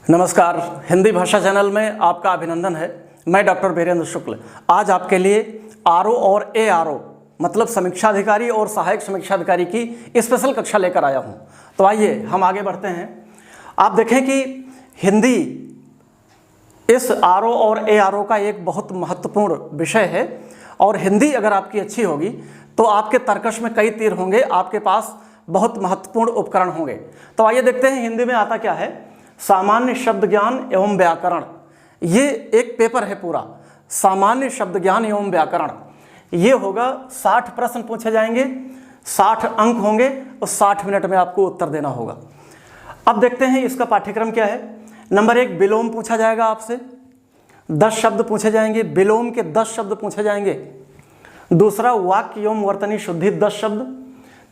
नमस्कार, हिंदी भाषा चैनल में आपका अभिनंदन है। मैं डॉक्टर वीरेंद्र शुक्ल आज आपके लिए आरओ और एआरओ मतलब समीक्षा अधिकारी और सहायक समीक्षा अधिकारी की स्पेशल कक्षा लेकर आया हूं। तो आइए हम आगे बढ़ते हैं। आप देखें कि हिंदी इस आरओ और एआरओ का एक बहुत महत्वपूर्ण विषय है और हिंदी अगर आपकी अच्छी होगी तो आपके तर्कश में कई तीर होंगे, आपके पास बहुत महत्वपूर्ण उपकरण होंगे। तो आइए देखते हैं हिंदी में आता क्या है। सामान्य शब्द ज्ञान एवं व्याकरण, ये एक पेपर है पूरा, सामान्य शब्द ज्ञान एवं व्याकरण। ये होगा 60 प्रश्न पूछे जाएंगे, 60 अंक होंगे और 60 मिनट में आपको उत्तर देना होगा। अब देखते हैं इसका पाठ्यक्रम क्या है। नंबर 1 विलोम पूछा जाएगा आपसे, 10 शब्द पूछे जाएंगे, विलोम के 10 शब्द पूछे जाएंगे। दूसरा वाक्य एवं वर्तनी शुद्धि 10 शब्द।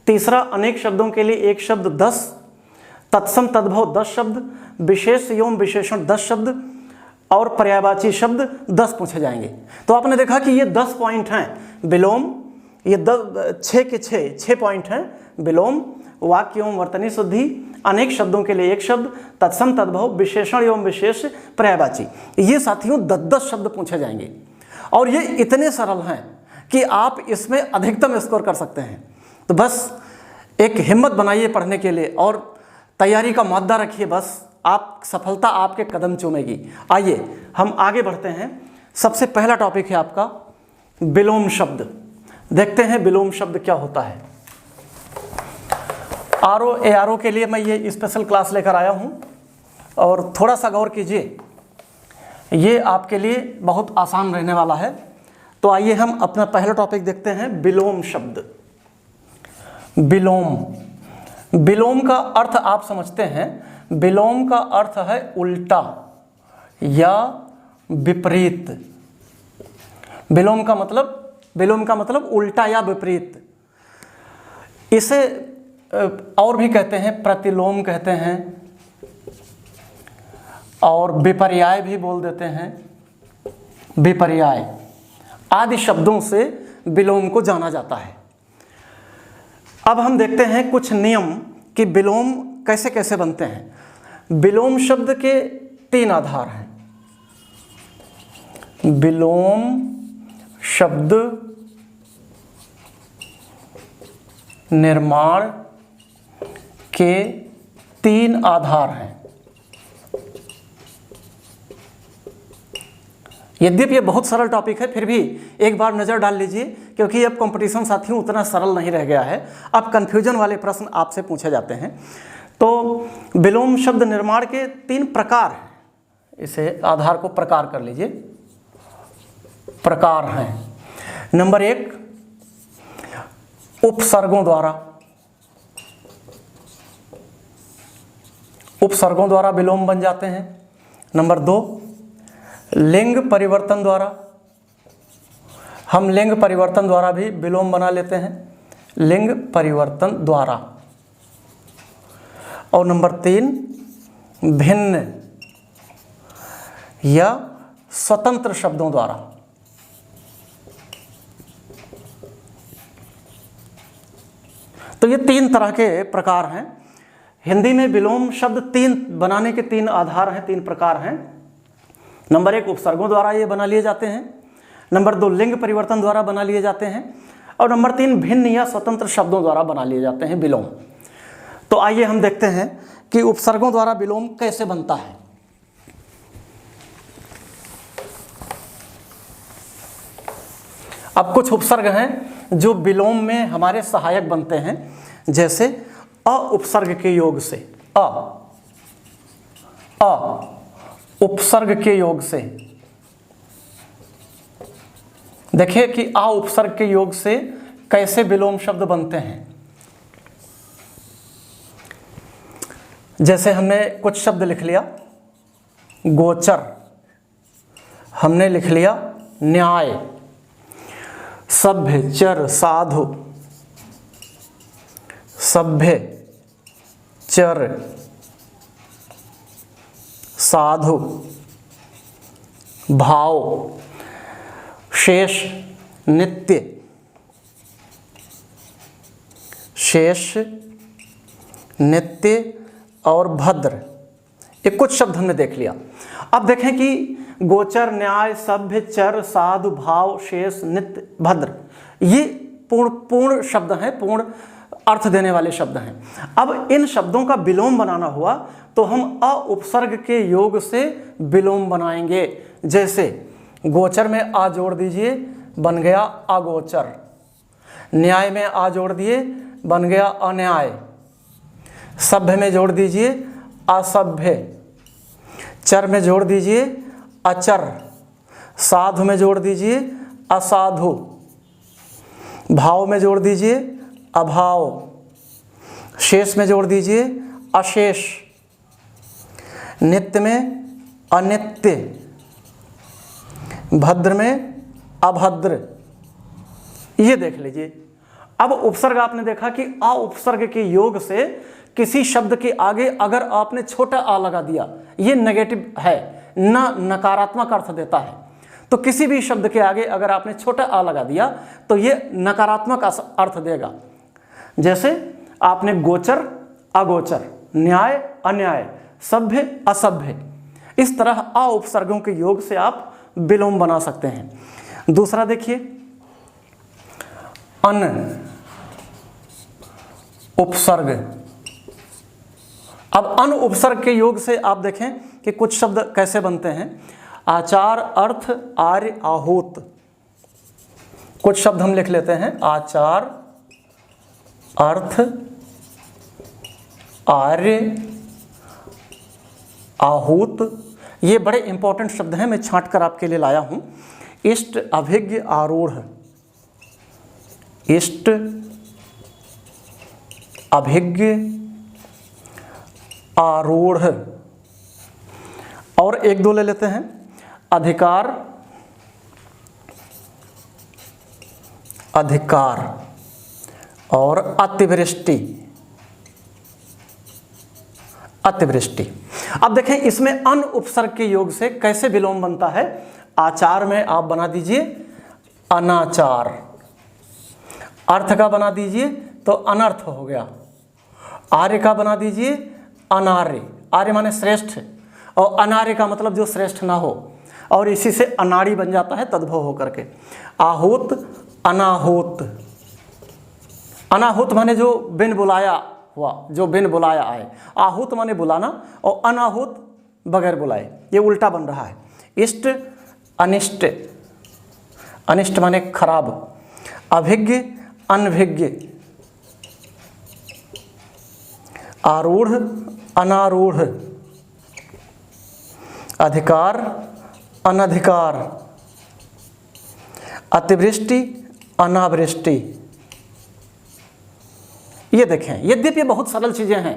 तीसरा अनेक शब्दों के लिए 1 शब्द 10, तत्सम तद्भव 10 शब्द, विशेष एवं विशेषण 10 शब्द और पर्यायवाची शब्द 10 पूछे जाएंगे। तो आपने देखा कि ये 10 पॉइंट हैं। विलोम ये 6 के 6 पॉइंट हैं। विलोम, वाक्य एवं वर्तनी शुद्धि, अनेक शब्दों के लिए 1 शब्द, तत्सम तद्भव, विशेषण एवं विशेष, पर्यायवाची। ये साथियों 10-10 शब्द पूछे जाएंगे और ये इतने सरल हैं कि आप इसमें अधिकतम स्कोर कर सकते हैं। तो बस एक हिम्मत बनाइए पढ़ने के लिए और तैयारी का मादा रखिए, बस आप सफलता आपके कदम चूमेगी। आइए हम आगे बढ़ते हैं। सबसे पहला टॉपिक है आपका विलोम शब्द। देखते हैं विलोम शब्द क्या होता है। आरओ एआरओ के लिए मैं ये स्पेशल क्लास लेकर आया हूँ और थोड़ा सा गौर कीजिए, ये आपके लिए बहुत आसान रहने वाला है। तो आइए हम अपना पहला टॉपिक देखते हैं, विलोम शब्द। विलोम, विलोम का अर्थ आप समझते हैं। विलोम का अर्थ है उल्टा या विपरीत। विलोम का मतलब उल्टा या विपरीत। इसे और भी कहते हैं, प्रतिलोम कहते हैं और विपर्याय भी बोल देते हैं। विपर्याय आदि शब्दों से विलोम को जाना जाता है। अब हम देखते हैं कुछ नियम कि विलोम कैसे कैसे बनते हैं। विलोम शब्द के 3 आधार हैं। विलोम शब्द निर्माण के 3 आधार हैं। यद्यपि ये बहुत सरल टॉपिक है, फिर भी एक बार नज़र डाल लीजिए, क्योंकि अब कंपटीशन साथियों उतना सरल नहीं रह गया है। अब कन्फ्यूजन वाले प्रश्न आपसे पूछे जाते हैं। तो विलोम शब्द निर्माण के 3 प्रकार हैं। इसे आधार को प्रकार कर लीजिए। प्रकार हैं। नंबर 1 उपसर्गों द्वारा। उपसर्गों द्वारा विलोम बन जाते हैं। नंबर 2 लिंग परिवर्तन द्वारा। हम लिंग परिवर्तन द्वारा भी विलोम बना लेते हैं, लिंग परिवर्तन द्वारा। और नंबर 3 भिन्न या स्वतंत्र शब्दों द्वारा। तो ये 3 तरह के प्रकार हैं। हिंदी में विलोम शब्द 3 बनाने के 3 आधार हैं, 3 प्रकार हैं। नंबर 1 उपसर्गों द्वारा ये बना लिए जाते हैं। नंबर 2 लिंग परिवर्तन द्वारा बना लिए जाते हैं। और नंबर 3 भिन्न या स्वतंत्र शब्दों द्वारा बना लिए जाते हैं विलोम। तो आइए हम देखते हैं कि उपसर्गों द्वारा विलोम कैसे बनता है। अब कुछ उपसर्ग हैं जो विलोम में हमारे सहायक बनते हैं, जैसे अ उपसर्ग के योग से। अ उपसर्ग के योग से। देखिए कि आ उपसर्ग के योग से कैसे विलोम शब्द बनते हैं। जैसे हमने कुछ शब्द लिख लिया, गोचर, हमने लिख लिया न्याय, सभ्य, चर, साधु, सभ्य, चर, साधु, भाव, शेष, नित्य, शेष, नित्य और भद्र, ये कुछ शब्द हमने देख लिया। अब देखें कि गोचर, न्याय, सभ्य, चर, साधु, भाव, शेष, नित्य, भद्र, ये पूर्ण शब्द हैं, पूर्ण अर्थ देने वाले शब्द हैं। अब इन शब्दों का विलोम बनाना हुआ तो हम अ उपसर्ग के योग से विलोम बनाएंगे। जैसे गोचर में आ जोड़ दीजिए, बन गया अगोचर। न्याय में आ जोड़ दिए, बन गया अन्याय। सभ्य में जोड़ दीजिए, असभ्य। चर में जोड़ दीजिए, अचर। साधु में जोड़ दीजिए, असाधु। भाव में जोड़ दीजिए, अभाव। शेष में जोड़ दीजिए, अशेष। नित्य में अनित्य। भद्र में अभद्र। ये देख लीजिए। अब उपसर्ग आपने देखा कि आ उपसर्ग के योग से किसी शब्द के आगे अगर आपने छोटा आ लगा दिया, ये नेगेटिव है, न नकारात्मक अर्थ देता है। तो किसी भी शब्द के आगे अगर आपने छोटा आ लगा दिया तो ये नकारात्मक अर्थ देगा। जैसे आपने गोचर, अगोचर, न्याय, अन्याय, सभ्य, असभ्य, इस तरह आ उपसर्गों के योग से आप विलोम बना सकते हैं। दूसरा देखिए, अन उपसर्ग। अब अन उपसर्ग के योग से आप देखें कि कुछ शब्द कैसे बनते हैं। आचार, अर्थ, आर्य, आहूत। कुछ शब्द हम लिख लेते हैं, आचार, अर्थ, आर्य, आहूत। ये बड़े इंपॉर्टेंट शब्द हैं, मैं छांट कर आपके लिए लाया हूं। इष्ट, अभिज्ञ, आरूढ़। इष्ट, अभिज्ञ, आरूढ़। और एक दो ले लेते हैं, अधिकार, अधिकार और अतिवृष्टि, अतिवृष्टि। अब देखें इसमें अन उपसर्ग के योग से कैसे विलोम बनता है। आचार में आप बना दीजिए अनाचार। अर्थ का बना दीजिए तो अनर्थ हो गया। आर्य का बना दीजिए अनार्य। आर्य माने श्रेष्ठ, और अनार्य का मतलब जो श्रेष्ठ ना हो, और इसी से अनाड़ी बन जाता है तद्भव होकर के। आहूत, अनाहूत। अनाहूत माने जो बिन बुलाया हुआ, जो बिन बुलाया आए। आहूत माने बुलाना, और अनाहूत बगैर बुलाए, ये उल्टा बन रहा है। इष्ट, अनिष्ट। अनिष्ट माने खराब। अभिज्ञ, अनभिज्ञ। आरूढ़, अनारूढ़। अधिकार, अनधिकार। अतिवृष्टि, अनावृष्टि। ये देखें, यद्यपि बहुत सरल चीजें हैं,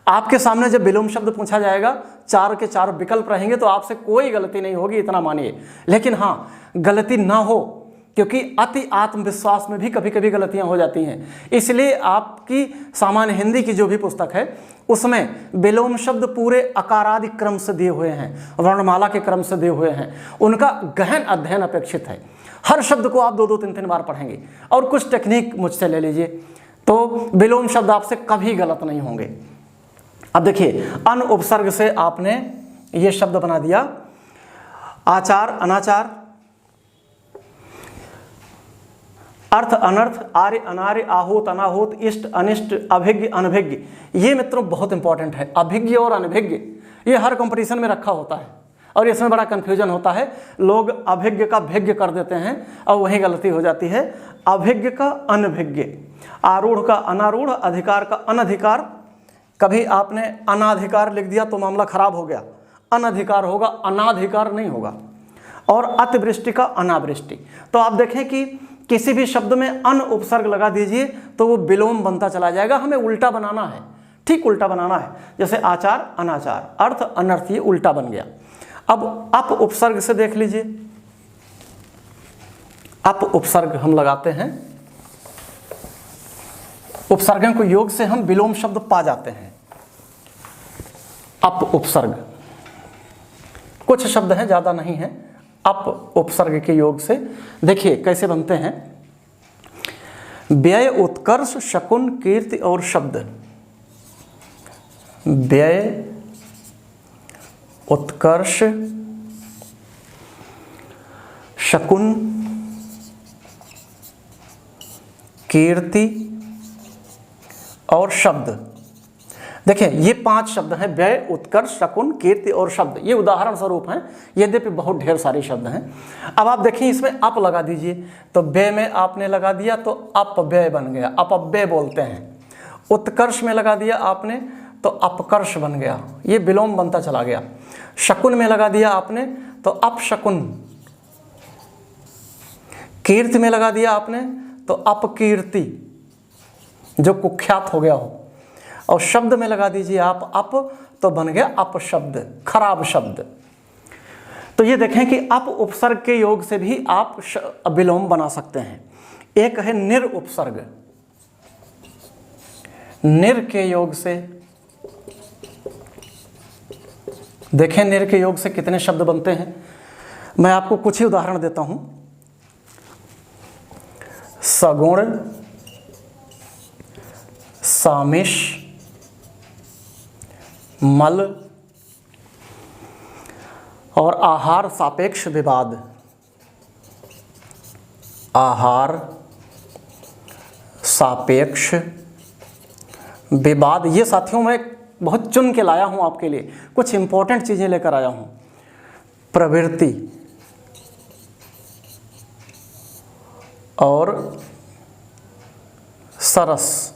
आपके सामने जब विलोम शब्द पूछा जाएगा, चार के चार विकल्प रहेंगे तो आपसे कोई गलती नहीं होगी, इतना मानिए। लेकिन हाँ, गलती ना हो, क्योंकि अति आत्मविश्वास में भी कभी कभी गलतियां हो जाती हैं। इसलिए आपकी सामान्य हिंदी की जो भी पुस्तक है उसमें विलोम शब्द पूरे अकारादि क्रम से दिए हुए हैं, वर्णमाला के क्रम से दिए हुए हैं। उनका गहन अध्ययन अपेक्षित है। हर शब्द को आप दो दो तीन तीन बार पढ़ेंगे, और कुछ टेक्निक मुझसे ले लीजिए तो विलोम शब्द आपसे कभी गलत नहीं होंगे। अब देखिए, अन उपसर्ग से आपने ये शब्द बना दिया, आचार, अनाचार, अर्थ, अनर्थ, आर्य, अनार्य, आहूत, अनाहूत, इष्ट, अनिष्ट, अभिज्ञ, अनभिज्ञ। ये मित्रों बहुत इंपॉर्टेंट है। अभिज्ञ और अनभिज्ञ ये हर कंपटीशन में रखा होता है, और इसमें बड़ा कन्फ्यूजन होता है। लोग अभिज्ञ का भिज्ञ कर देते हैं और वही गलती हो जाती है। अभिज्ञ का अनभिज्ञ, आरूढ़ का अनारूढ़, अधिकार का अनधिकार। कभी आपने अनाधिकार लिख दिया तो मामला खराब हो गया। अनधिकार होगा, अनाधिकार नहीं होगा। और अतिवृष्टि का अनावृष्टि। तो आप देखें कि किसी भी शब्द में अन उपसर्ग लगा दीजिए तो वो विलोम बनता चला जाएगा। हमें उल्टा बनाना है, ठीक उल्टा बनाना है। जैसे आचार, अनाचार, अर्थ, अनर्थ, ये उल्टा बन गया। अब अप उपसर्ग से देख लीजिए। अप उपसर्ग हम लगाते हैं, उपसर्गों को योग से हम विलोम शब्द पा जाते हैं। अप उपसर्ग, कुछ शब्द हैं, ज्यादा नहीं है। अप उपसर्ग के योग से देखिए कैसे बनते हैं। व्यय, उत्कर्ष, शकुन, कीर्ति और शब्द। व्यय, उत्कर्ष, शकुन, कीर्ति और शब्द। देखिए ये 5 शब्द हैं, व्यय, उत्कर्ष, शकुन, कीर्ति और शब्द। ये उदाहरण स्वरूप हैं, यद्यपि बहुत ढेर सारे शब्द हैं। अब आप देखिए इसमें अप लगा दीजिए, तो व्यय में आपने लगा दिया तो अपव्यय बन गया, अपव्यय बोलते हैं। उत्कर्ष में लगा दिया आपने तो अपकर्ष बन गया, ये विलोम बनता चला गया। शकुन में लगा दिया आपने तो अपशकुन। कीर्ति में लगा दिया आपने तो अपकीर्ति, जो कुख्यात हो गया हो। और शब्द में लगा दीजिए आप अप, तो बन गया अपशब्द, खराब शब्द। तो ये देखें कि अप उपसर्ग के योग से भी आप विलोम बना सकते हैं। एक है निर उपसर्ग, निर के योग से देखें, निर के योग से कितने शब्द बनते हैं। मैं आपको कुछ ही उदाहरण देता हूं। सगुण, सामिश, मल और आहार सापेक्ष विवाद। आहार सापेक्ष विवाद, ये साथियों मैं बहुत चुन के लाया हूं आपके लिए, कुछ इंपॉर्टेंट चीजें लेकर आया हूं। प्रवृत्ति और सरस,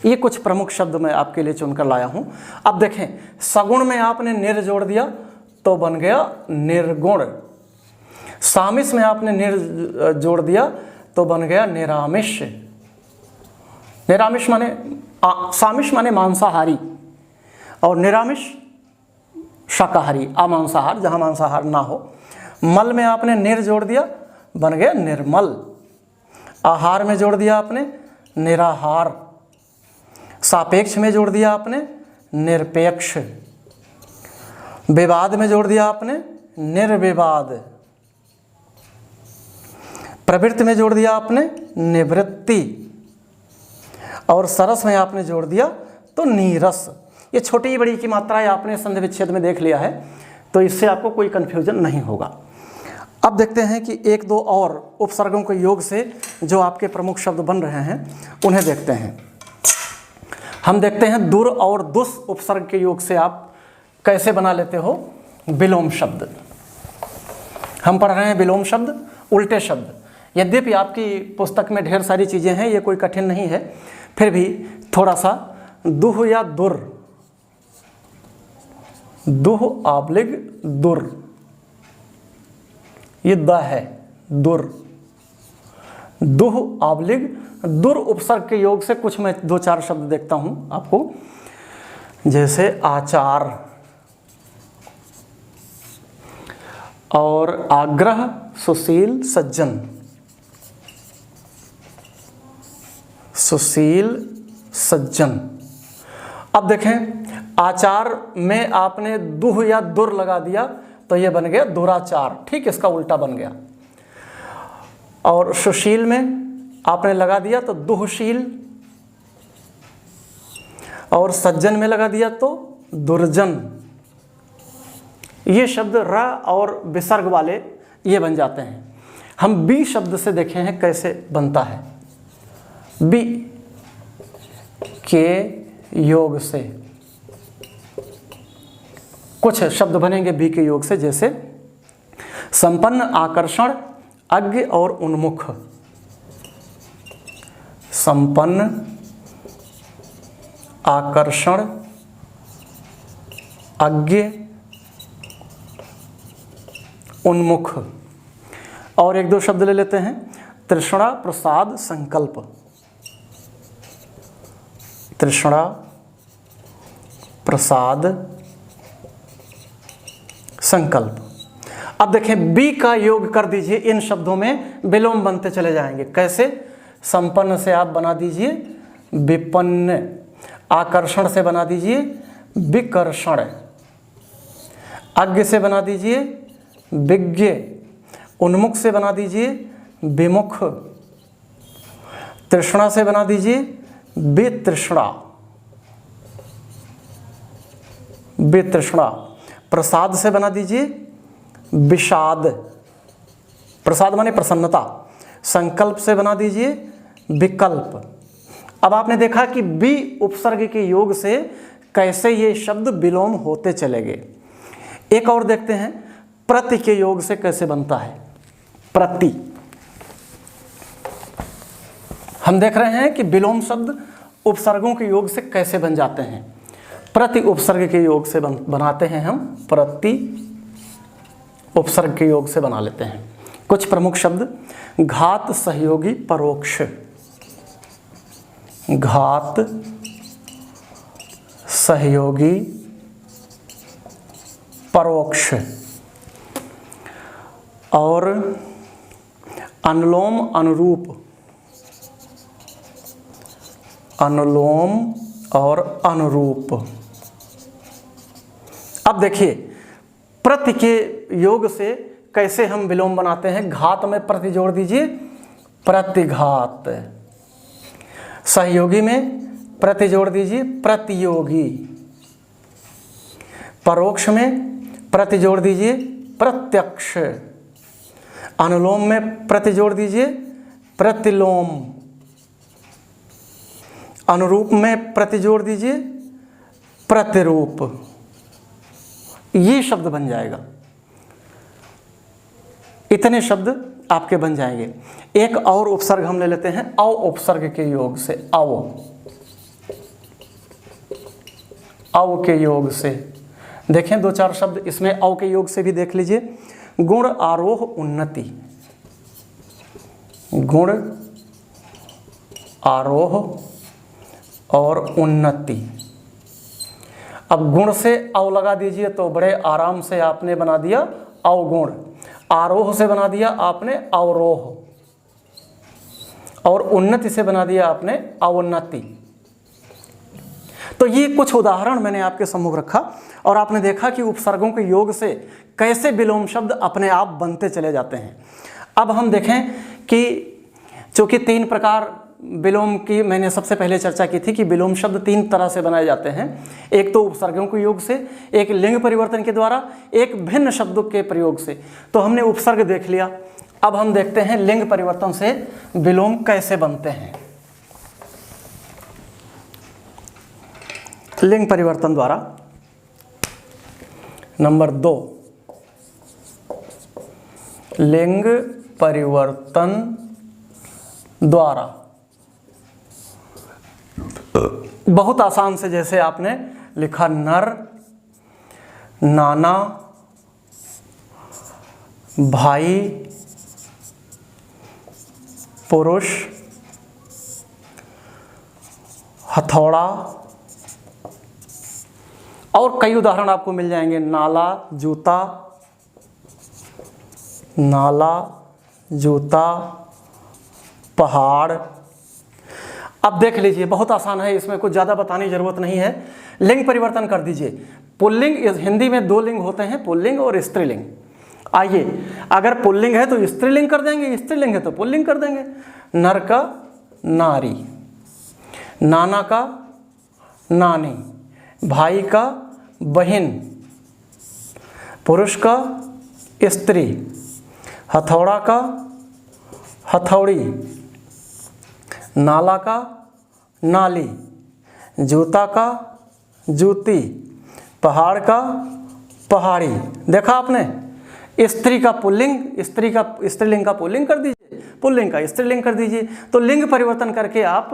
ये कुछ प्रमुख शब्द मैं आपके लिए चुनकर लाया हूं। अब देखें, सगुण में आपने निर जोड़ दिया तो बन गया निर्गुण। सामिश में आपने निर जोड़ दिया तो बन गया निरामिष। निरामिष माने सामिश माने मांसाहारी और निरामिष शाकाहारी, अमांसाहार, जहां मांसाहार ना हो। मल में आपने निर जोड़ दिया, बन गया निर्मल। आहार में जोड़ दिया आपने निराहार। सापेक्ष में जोड़ दिया आपने निरपेक्ष। विवाद में जोड़ दिया आपने निर्विवाद। प्रवृत्ति में जोड़ दिया आपने निवृत्ति। और सरस में आपने जोड़ दिया तो नीरस। ये छोटी बड़ी की मात्राएं आपने संधि विच्छेद में देख लिया है, तो इससे आपको कोई कंफ्यूजन नहीं होगा। अब देखते हैं कि एक दो और उपसर्गों के योग से जो आपके प्रमुख शब्द बन रहे हैं उन्हें देखते हैं। हम देखते हैं दुर और दुस उपसर्ग के योग से आप कैसे बना लेते हो विलोम शब्द। हम पढ़ रहे हैं विलोम शब्द, उल्टे शब्द। यद्यपि आपकी पुस्तक में ढेर सारी चीज़ें हैं, ये कोई कठिन नहीं है, फिर भी थोड़ा सा दुह या दुर, दुह आब्लिग दुर, ये द है दुर। दुह आब्लिग दुर उपसर्ग के योग से कुछ मैं 2-4 शब्द देखता हूं आपको, जैसे आचार और आग्रह, सुशील, सज्जन। सुशील, सज्जन। अब देखें, आचार में आपने दुह या दुर लगा दिया तो यह बन गया दुराचार, ठीक इसका उल्टा बन गया। और सुशील में आपने लगा दिया तो दुहशील, और सज्जन में लगा दिया तो दुर्जन। ये शब्द र और विसर्ग वाले ये बन जाते हैं। हम बी शब्द से देखे हैं कैसे बनता है। बी के योग से कुछ शब्द बनेंगे बी के योग से, जैसे संपन्न, आकर्षण, अज्ञ और उन्मुख। संपन्न, आकर्षण, अज्ञ, उन्मुख। और एक दो शब्द ले लेते हैं, तृष्णा, प्रसाद, संकल्प। तृष्णा, प्रसाद, संकल्प। अब देखें, बी का योग कर दीजिए, इन शब्दों में विलोम बनते चले जाएंगे। कैसे? संपन्न से आप बना दीजिए विपन्न, आकर्षण से बना दीजिए विकर्षण, अज्ञ से बना दीजिए विज्ञ, उन्मुख से बना दीजिए विमुख, तृष्णा से बना दीजिए वितृष्णा, वितृष्णा। प्रसाद से बना दीजिए विषाद, प्रसाद माने प्रसन्नता। संकल्प से बना दीजिए विकल्प। अब आपने देखा कि बी उपसर्ग के योग से कैसे ये शब्द विलोम होते चले गए। एक और देखते हैं प्रति के योग से कैसे बनता है। प्रति, हम देख रहे हैं कि विलोम शब्द उपसर्गों के योग से कैसे बन जाते हैं। प्रति उपसर्ग के योग से बनाते हैं हम, प्रति उपसर्ग के योग से बना लेते हैं। कुछ प्रमुख शब्द घात सहयोगी परोक्ष, घात सहयोगी परोक्ष, और अनुलोम अनुरूप, अनुलोम और अनुरूप। अब देखिए प्रति के योग से कैसे हम विलोम बनाते हैं। घात में प्रति जोड़ दीजिए प्रतिघात, सहयोगी में प्रति जोड़ दीजिए प्रतियोगी, परोक्ष में प्रति जोड़ दीजिए प्रत्यक्ष, अनुलोम में प्रति जोड़ दीजिए प्रतिलोम, अनुरूप में प्रति जोड़ दीजिए प्रतिरूप। ये शब्द बन जाएगा, इतने शब्द आपके बन जाएंगे। एक और उपसर्ग हम ले लेते हैं अव उपसर्ग के योग से। अव, अव के योग से देखें दो चार शब्द इसमें अव के योग से भी देख लीजिए। गुण आरोह उन्नति, गुण आरोह और उन्नति। अब गुण से अव लगा दीजिए तो बड़े आराम से आपने बना दिया अवगुण। आरोह से बना दिया आपने अवरोह, और उन्नति से बना दिया आपने अवोन्नति। तो ये कुछ उदाहरण मैंने आपके सम्मुख रखा और आपने देखा कि उपसर्गों के योग से कैसे विलोम शब्द अपने आप बनते चले जाते हैं। अब हम देखें कि चूंकि तीन प्रकार विलोम की मैंने सबसे पहले चर्चा की थी कि विलोम शब्द तीन तरह से बनाए जाते हैं। एक तो उपसर्गों के योग से, एक लिंग परिवर्तन के द्वारा, एक भिन्न शब्दों के प्रयोग से। तो हमने उपसर्ग देख लिया, अब हम देखते हैं लिंग परिवर्तन से विलोम कैसे बनते हैं। लिंग परिवर्तन द्वारा नंबर 2, लिंग परिवर्तन द्वारा बहुत आसान से, जैसे आपने लिखा नर, नाना, भाई, पुरुष, हथौड़ा, और कई उदाहरण आपको मिल जाएंगे। नाला, जूता, नाला, जूता, पहाड़। अब देख लीजिए बहुत आसान है, इसमें कुछ ज़्यादा बताने की जरूरत नहीं है। लिंग परिवर्तन कर दीजिए। पुल्लिंग, हिंदी में 2 लिंग होते हैं, पुल्लिंग और स्त्रीलिंग। आइए, अगर पुल्लिंग है तो स्त्रीलिंग कर देंगे, स्त्रीलिंग है तो पुल्लिंग कर देंगे। नर का नारी, नाना का नानी, भाई का बहन, पुरुष का स्त्री, हथौड़ा का हथौड़ी, नाला का नाली, जूता का जूती, पहाड़ का पहाड़ी। देखा आपने, स्त्री का पुल्लिंग, स्त्रीलिंग का पुल्लिंग कर दीजिए, पुल्लिंग का स्त्रीलिंग कर दीजिए। तो लिंग परिवर्तन करके आप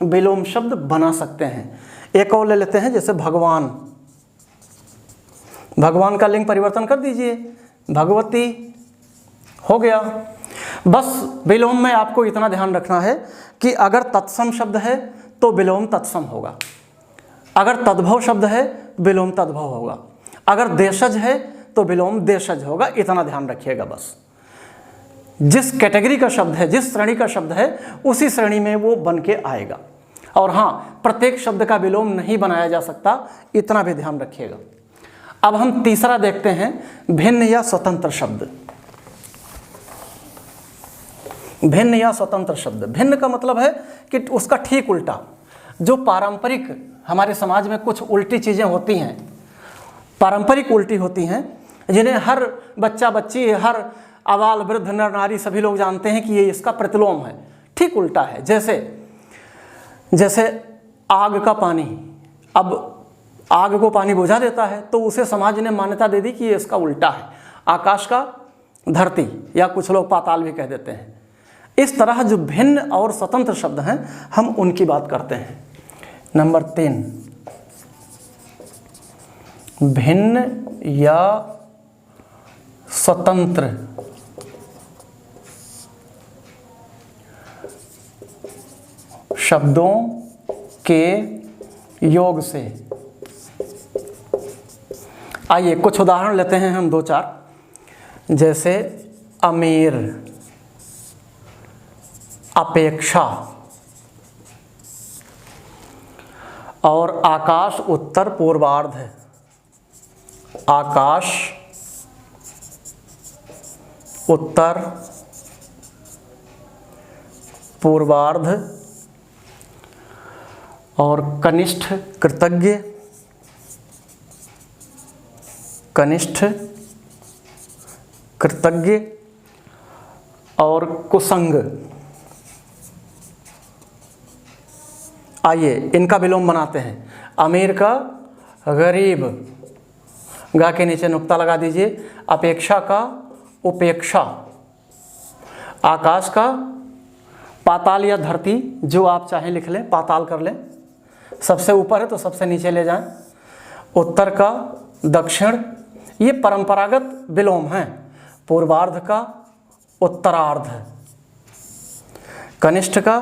विलोम शब्द बना सकते हैं। एक और ले लेते हैं, जैसे भगवान, भगवान का लिंग परिवर्तन कर दीजिए, भगवती हो गया। बस विलोम में आपको इतना ध्यान रखना है कि अगर तत्सम शब्द है तो विलोम तत्सम होगा, अगर तद्भव शब्द है विलोम तद्भव होगा, अगर देशज है तो विलोम देशज होगा। इतना ध्यान रखिएगा बस। जिस कैटेगरी का शब्द है, जिस श्रेणी का शब्द है, उसी श्रेणी में वो बन के आएगा। और हाँ, प्रत्येक शब्द का विलोम नहीं बनाया जा सकता, इतना भी ध्यान रखिएगा। अब हम तीसरा देखते हैं, भिन्न या स्वतंत्र शब्द। भिन्न या स्वतंत्र शब्द। भिन्न का मतलब है कि उसका ठीक उल्टा, जो पारंपरिक हमारे समाज में कुछ उल्टी चीज़ें होती हैं पारंपरिक उल्टी होती हैं, जिन्हें हर बच्चा बच्ची, हर अबाल वृद्ध नर नारी सभी लोग जानते हैं कि ये इसका प्रतिलोम है, ठीक उल्टा है। जैसे आग का पानी, अब आग को पानी बुझा देता है तो उसे समाज ने मान्यता दे दी कि ये इसका उल्टा है। आकाश का धरती, या कुछ लोग पाताल भी कह देते हैं। इस तरह जो भिन्न और स्वतंत्र शब्द हैं, हम उनकी बात करते हैं। नंबर 3, भिन्न या स्वतंत्र शब्दों के योग से। आइए कुछ उदाहरण लेते हैं हम 2-4। जैसे अमीर, अपेक्षा और आकाश उत्तर पूर्वार्ध है। आकाश उत्तर पूर्वार्ध और कनिष्ठ कृतज्ञ, कनिष्ठ कृतज्ञ और कुसंग। आइए इनका विलोम बनाते हैं। अमीर का गरीब, गा के नीचे नुक्ता लगा दीजिए। अपेक्षा का उपेक्षा, आकाश का पाताल या धरती, जो आप चाहें लिख लें, पाताल कर लें, सबसे ऊपर है तो सबसे नीचे ले जाएं। उत्तर का दक्षिण, ये परंपरागत विलोम हैं। पूर्वार्ध का उत्तरार्ध, कनिष्ठ का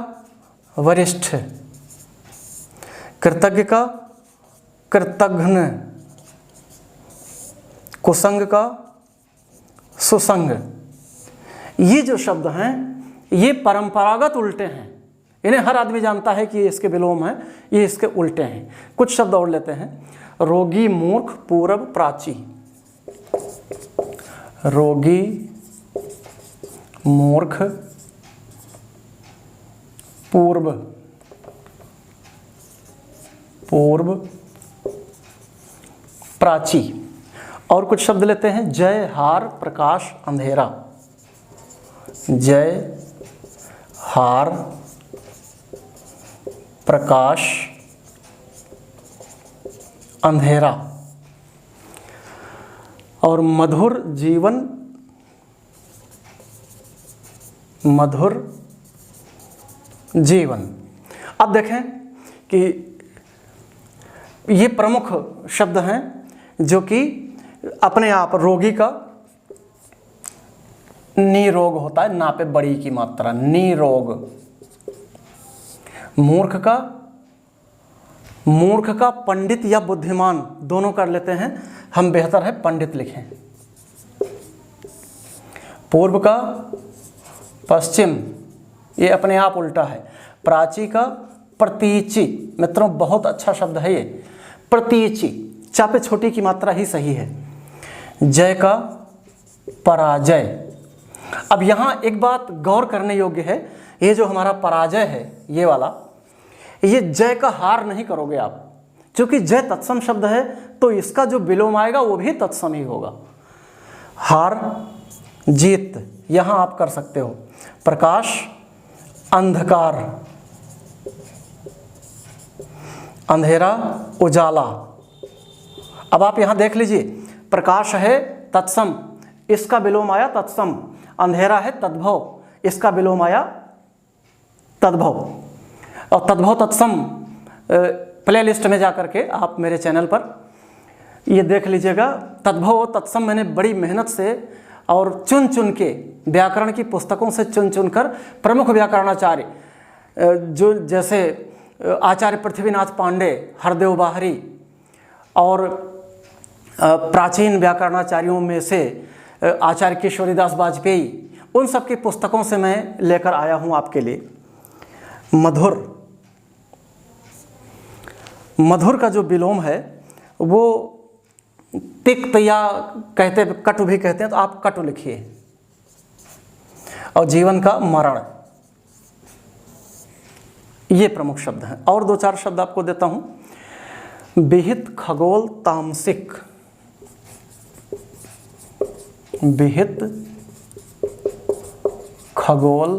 वरिष्ठ, कृतज्ञ का कृतघ्न, कुसंग का सुसंग। ये जो शब्द हैं ये परंपरागत उल्टे हैं, इन्हें हर आदमी जानता है कि ये इसके विलोम हैं, ये इसके उल्टे हैं। कुछ शब्द और लेते हैं। रोगी, मूर्ख, पूर्व, प्राची। रोगी, मूर्ख, पूर्व, पूर्व, प्राची। और कुछ शब्द लेते हैं। जय, हार, प्रकाश, अंधेरा। जय, हार, प्रकाश, अंधेरा। और मधुर जीवन, मधुर जीवन। अब देखें कि ये प्रमुख शब्द हैं जो कि अपने आप, रोगी का निरोग होता है, ना पे बड़ी की मात्रा, निरोग। मूर्ख का पंडित या बुद्धिमान, दोनों कर लेते हैं हम, बेहतर है पंडित लिखें। पूर्व का पश्चिम, ये अपने आप उल्टा है। प्राची का प्रतीचि, मित्रों बहुत अच्छा शब्द है ये, प्रतीचि, चा पे छोटी की मात्रा ही सही है। जय का पराजय। अब यहाँ एक बात गौर करने योग्य है, ये जो हमारा पराजय है ये वाला, ये जय का हार नहीं करोगे आप, क्योंकि जय तत्सम शब्द है तो इसका जो विलोम आएगा वो भी तत्सम ही होगा। हार, जीत, यहाँ आप कर सकते हो। प्रकाश, अंधकार, अंधेरा, उजाला। अब आप यहाँ देख लीजिए, प्रकाश है तत्सम, इसका विलोम आया तत्सम। अंधेरा है तद्भव, इसका विलोम आया तद्भव। और तद्भव तत्सम प्लेलिस्ट में जा करके आप मेरे चैनल पर ये देख लीजिएगा। तद्भव और तत्सम मैंने बड़ी मेहनत से और चुन चुन के, व्याकरण की पुस्तकों से चुन चुन कर, प्रमुख व्याकरणाचार्य जो जैसे आचार्य पृथ्वीनाथ पांडे, हरदेव बाहरी और प्राचीन व्याकरणाचार्यों में से आचार्य किशोरीदास वाजपेयी, उन सब की पुस्तकों से मैं लेकर आया हूँ आपके लिए। मधुर, मधुर का जो विलोम है वो तिक्त या कहते कटु भी कहते हैं, तो आप कटु लिखिए। और जीवन का मरण, ये प्रमुख शब्द हैं। और 2-4 शब्द आपको देता हूं। विहित, खगोल, तामसिक। विहित, खगोल,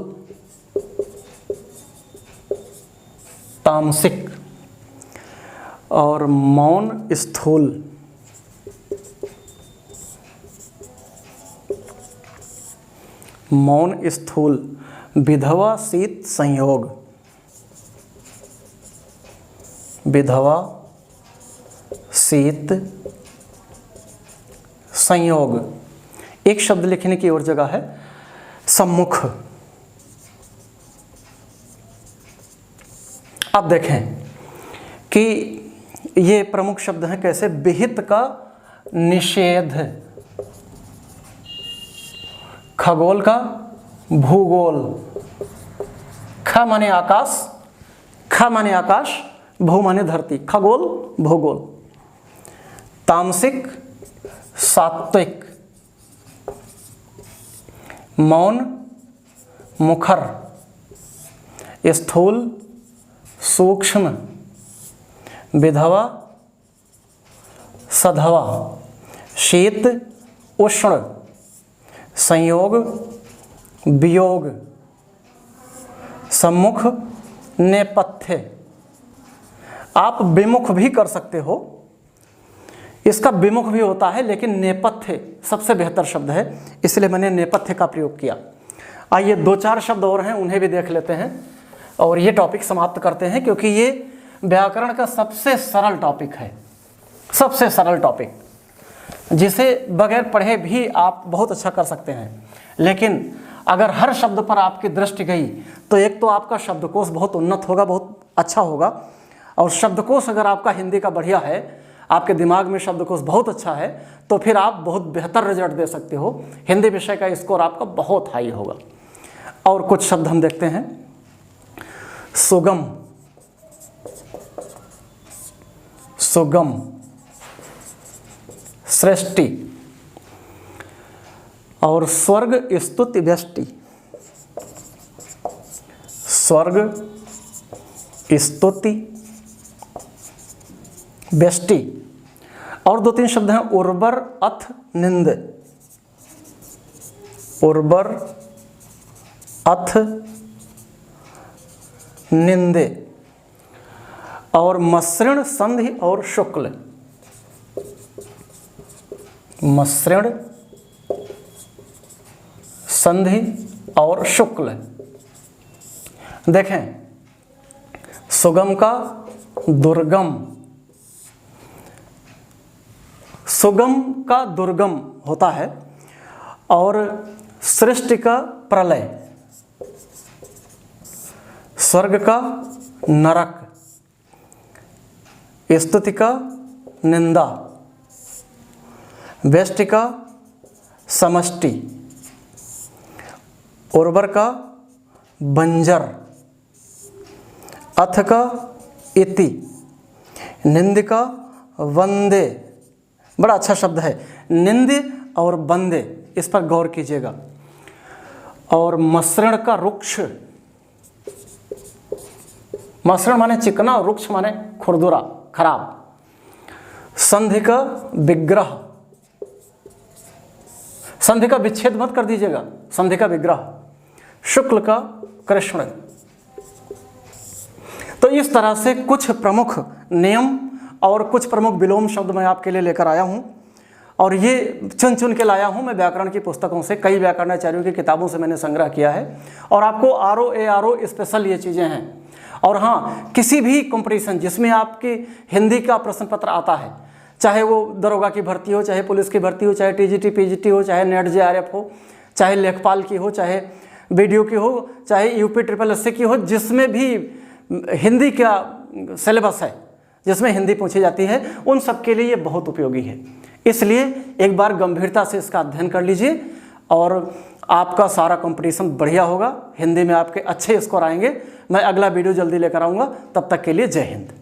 तामसिक और मौन स्थूल। मौन स्थूल, विधवा शीत संयोग, विधवा शीत संयोग। एक शब्द लिखने की और जगह है सम्मुख। अब देखें कि ये प्रमुख शब्द हैं कैसे। विहित का निषेध, खगोल का भूगोल, ख माने आकाश, ख माने आकाश, भू माने धरती, खगोल भूगोल। तामसिक सात्विक, मौन मुखर, स्थूल सूक्ष्म, विधवा सधवा, शीत उष्ण, संयोग वियोग, सम्मुख नेपथ्य। आप विमुख भी कर सकते हो, इसका विमुख भी होता है, लेकिन नेपथ्य सबसे बेहतर शब्द है, इसलिए मैंने नेपथ्य का प्रयोग किया। आइए 2-4 शब्द और हैं, उन्हें भी देख लेते हैं और ये टॉपिक समाप्त करते हैं, क्योंकि ये व्याकरण का सबसे सरल टॉपिक है, सबसे सरल टॉपिक, जिसे बगैर पढ़े भी आप बहुत अच्छा कर सकते हैं। लेकिन अगर हर शब्द पर आपकी दृष्टि गई तो एक तो आपका शब्दकोश बहुत उन्नत होगा, बहुत अच्छा होगा, और शब्दकोश अगर आपका हिंदी का बढ़िया है, आपके दिमाग में शब्दकोश बहुत अच्छा है, तो फिर आप बहुत बेहतर रिजल्ट दे सकते हो। हिंदी विषय का स्कोर आपका बहुत हाई होगा। और कुछ शब्द हम देखते हैं। सुगम, सुगम, सृष्टि, और स्वर्ग स्तुति व्यष्टि, स्वर्ग स्तुति व्यष्टि। और 2-3 शब्द हैं, उर्वर अथ निंद, उर्वर अथ निंदे, और मसृण संधि और शुक्ल, मसृण संधि और शुक्ल। देखें, सुगम का दुर्गम, सुगम का दुर्गम होता है, और सृष्टि का प्रलय, स्वर्ग का नरक, स्तुति का निंदा, व्यष्टि का समष्टि, उर्वर का बंजर, अथ का इति, निंद का वंदे। बड़ा अच्छा शब्द है, निंद और बंदे, इस पर गौर कीजिएगा। और मसृण का रुक्ष, मसृण माने चिकना और रुक्ष माने खुरदुरा, खराब। संधि का विग्रह, संधि का विच्छेद मत कर दीजिएगा, संधि का विग्रह। शुक्ल का कृष्ण। तो इस तरह से कुछ प्रमुख नियम और कुछ प्रमुख विलोम शब्द मैं आपके लिए लेकर आया हूं, और ये चुन चुन के लाया हूं मैं व्याकरण की पुस्तकों से, कई व्याकरणाचार्यों की किताबों से मैंने संग्रह किया है, और आपको आरओ एआरओ स्पेशल ये चीज़ें हैं। और हाँ, किसी भी कंपटीशन जिसमें आपकी हिंदी का प्रश्न पत्र आता है, चाहे वो दरोगा की भर्ती हो, चाहे पुलिस की भर्ती हो, चाहे टीजीटी पीजीटी हो, चाहे नेट जेआरएफ हो, चाहे लेखपाल की हो, चाहे बीडीओ की हो, चाहे यूपी SSS की हो, जिसमें भी हिंदी का सिलेबस है, जिसमें हिंदी पूछी जाती है, उन सब के लिए ये बहुत उपयोगी है। इसलिए एक बार गंभीरता से इसका अध्ययन कर लीजिए और आपका सारा कंपटीशन बढ़िया होगा, हिंदी में आपके अच्छे स्कोर आएंगे। मैं अगला वीडियो जल्दी लेकर आऊँगा, तब तक के लिए जय हिंद।